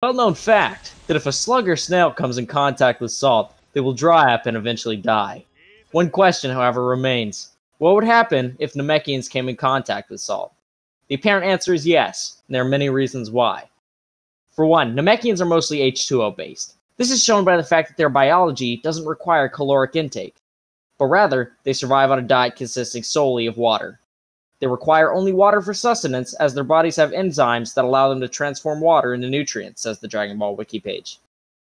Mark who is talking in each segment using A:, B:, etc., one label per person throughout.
A: Well-known fact that if a slug or snail comes in contact with salt, they will dry up and eventually die. One question, however, remains. What would happen if Namekians came in contact with salt? The apparent answer is yes, and there are many reasons why. For one, Namekians are mostly H2O based. This is shown by the fact that their biology doesn't require caloric intake, but rather, they survive on a diet consisting solely of water. They require only water for sustenance, as their bodies have enzymes that allow them to transform water into nutrients, says the Dragon Ball wiki page.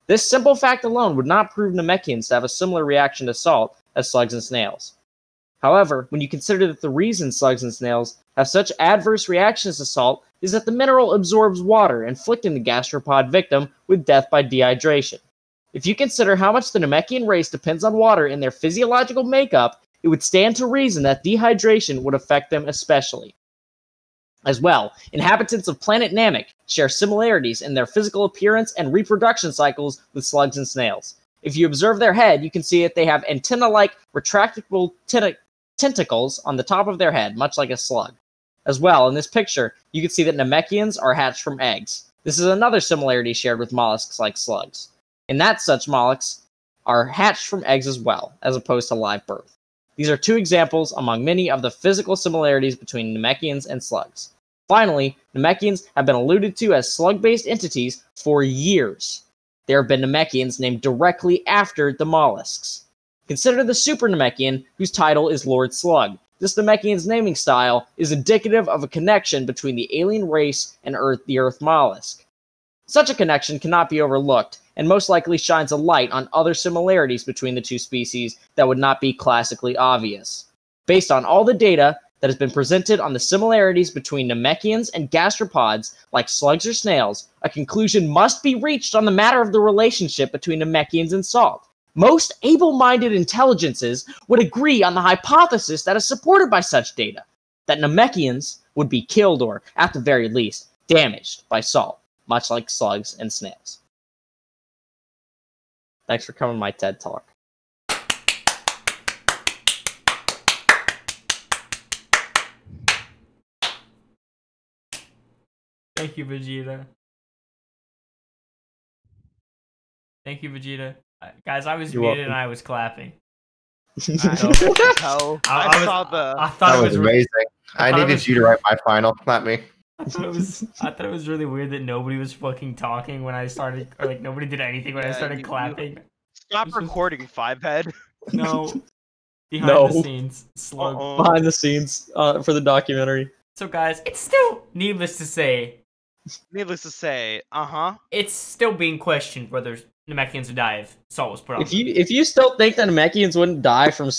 A: This simple fact alone would not prove Namekians to have a similar reaction to salt as slugs and snails. However, when you consider that the reason slugs and snails have such adverse reactions to salt is that the mineral absorbs water, inflicting the gastropod victim with death by dehydration. If you consider how much the Namekian race depends on water in their physiological makeup, it would stand to reason that dehydration would affect them especially. As well, inhabitants of planet Namek share similarities in their physical appearance and reproduction cycles with slugs and snails. If you observe their head, you can see that they have antenna-like retractable tentacles on the top of their head, much like a slug. As well, in this picture, you can see that Namekians are hatched from eggs. This is another similarity shared with mollusks like slugs, in that such mollusks are hatched from eggs as well, as opposed to live birth. These are two examples among many of the physical similarities between Namekians and slugs. Finally, Namekians have been alluded to as slug-based entities for years. There have been Namekians named directly after the mollusks. Consider the Super Namekian, whose title is Lord Slug. This Namekian's naming style is indicative of a connection between the alien race and the Earth mollusk. Such a connection cannot be overlooked, and most likely shines a light on other similarities between the two species that would not be classically obvious. Based on all the data that has been presented on the similarities between Namekians and gastropods, like slugs or snails, a conclusion must be reached on the matter of the relationship between Namekians and salt. Most able-minded intelligences would agree on the hypothesis that is supported by such data, that Namekians would be killed or, at the very least, damaged by salt, much like slugs and snails. Thanks for coming to my TED Talk.
B: Thank you, Vegeta. Thank you, Vegeta. Guys, I was muted and I was clapping.
C: I thought
D: it was amazing. I needed you to write my final, not me.
B: I thought it was really weird that nobody was fucking talking when I started, or like nobody did anything when I started clapping.
C: Stop recording, Fivehead.
B: No. Behind the scenes. Slug.
A: Behind the scenes for the documentary.
B: So guys, it's still needless to say. It's still being questioned whether Namekians would die if salt was put on.
A: If you still think that Namekians wouldn't die from salt,